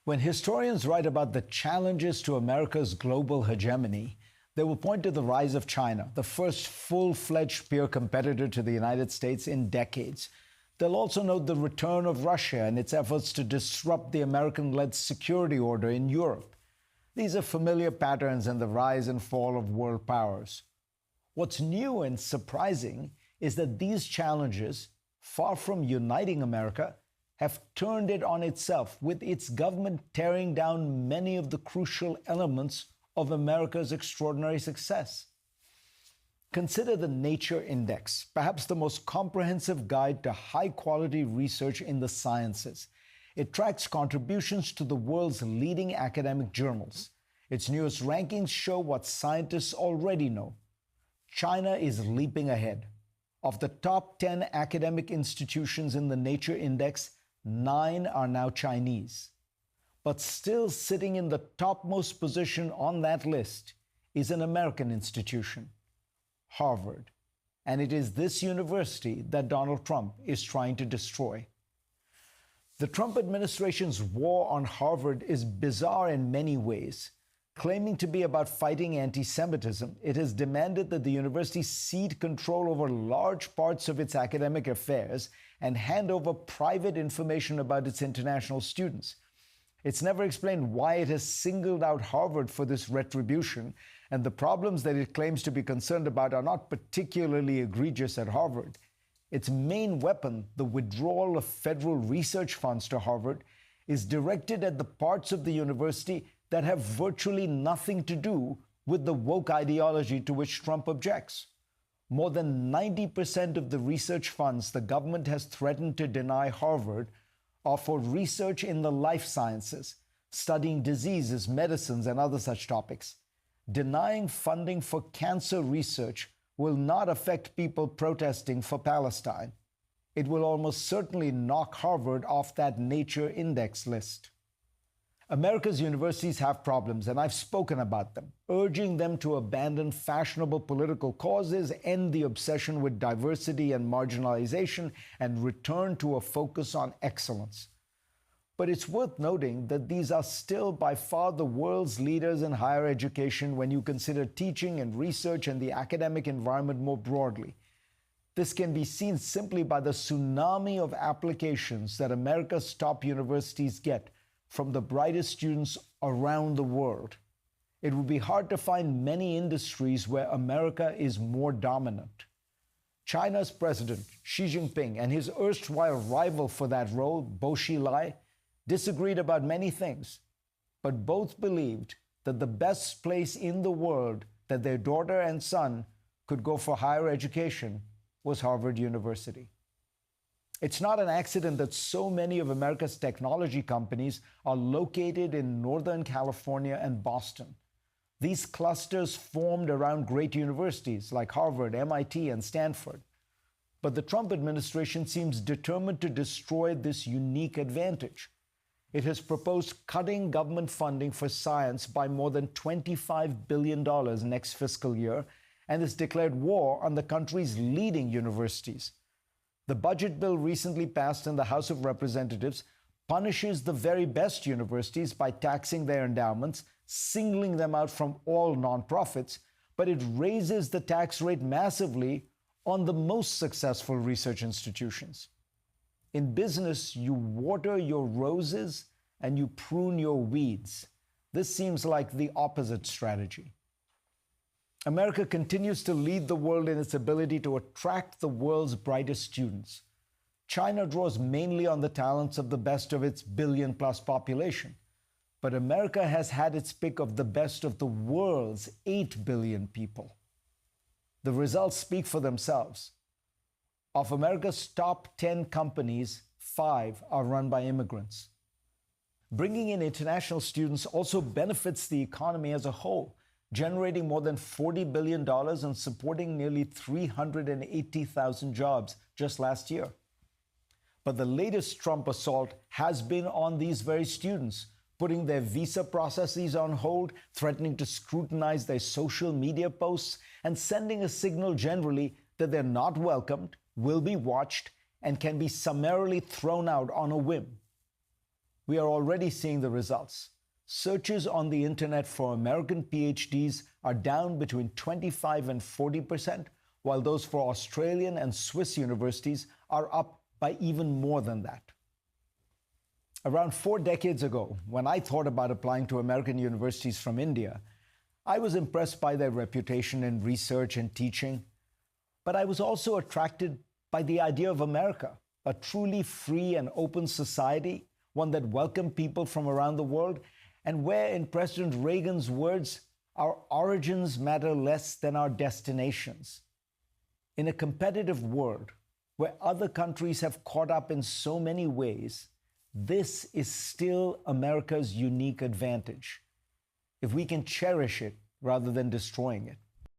When historians write about the challenges to America's global hegemony, they will point to the rise of China, the first full-fledged peer competitor to the United States in decades. They'll also note the return of Russia and its efforts to disrupt the American-led security order in Europe. These are familiar patterns in the rise and fall of world powers. What's new and surprising is that these challenges, far from uniting America, have turned it on itself, with its government tearing down many of the crucial elements of America's extraordinary success. Consider the Nature Index, perhaps the most comprehensive guide to high-quality research in the sciences. It tracks contributions to the world's leading academic journals. Its newest rankings show what scientists already know. China is leaping ahead. Of the top 10 academic institutions in the Nature Index, 9 are now Chinese. But still sitting in the topmost position on that list is an American institution, Harvard. And it is this university that Donald Trump is trying to destroy. The Trump administration's war on Harvard is bizarre in many ways. Claiming to be about fighting anti-Semitism, it has demanded that the university cede control over large parts of its academic affairs and hand over private information about its international students. It's never explained why it has singled out Harvard for this retribution, and the problems that it claims to be concerned about are not particularly egregious at Harvard. Its main weapon, the withdrawal of federal research funds to Harvard, is directed at the parts of the university that have virtually nothing to do with the woke ideology to which Trump objects. More than 90% of the research funds the government has threatened to deny Harvard are for research in the life sciences, studying diseases, medicines, and other such topics. Denying funding for cancer research will not affect people protesting for Palestine. It will almost certainly knock Harvard off that Nature Index list. America's universities have problems, and I've spoken about them, urging them to abandon fashionable political causes, end the obsession with diversity and marginalization, and return to a focus on excellence. But it's worth noting that these are still by far the world's leaders in higher education when you consider teaching and research and the academic environment more broadly. This can be seen simply by the tsunami of applications that America's top universities get from the brightest students around the world. It would be hard to find many industries where America is more dominant. China's president, Xi Jinping, and his erstwhile rival for that role, Bo Xilai, disagreed about many things, but both believed that the best place in the world that their daughter and son could go for higher education was Harvard University. It's not an accident that so many of America's technology companies are located in Northern California and Boston. These clusters formed around great universities like Harvard, MIT, and Stanford. But the Trump administration seems determined to destroy this unique advantage. It has proposed cutting government funding for science by more than $25 billion next fiscal year and has declared war on the country's leading universities. The budget bill recently passed in the House of Representatives punishes the very best universities by taxing their endowments, singling them out from all nonprofits, but it raises the tax rate massively on the most successful research institutions. In business, you water your roses and you prune your weeds. This seems like the opposite strategy. America continues to lead the world in its ability to attract the world's brightest students. China draws mainly on the talents of the best of its billion-plus population. But America has had its pick of the best of the world's 8 billion people. The results speak for themselves. Of America's top 10 companies, 5 are run by immigrants. Bringing in international students also benefits the economy as a whole, generating more than $40 billion and supporting nearly 380,000 jobs just last year. But the latest Trump assault has been on these very students, putting their visa processes on hold, threatening to scrutinize their social media posts, and sending a signal generally that they're not welcomed, will be watched, and can be summarily thrown out on a whim. We are already seeing the results. Searches on the internet for American PhDs are down between 25 and 40%, while those for Australian and Swiss universities are up by even more than that. Around 4 decades ago, when I thought about applying to American universities from India, I was impressed by their reputation in research and teaching, but I was also attracted by the idea of America, a truly free and open society, one that welcomed people from around the world, and where, in President Reagan's words, our origins matter less than our destinations. In a competitive world where other countries have caught up in so many ways, this is still America's unique advantage, if we can cherish it rather than destroying it.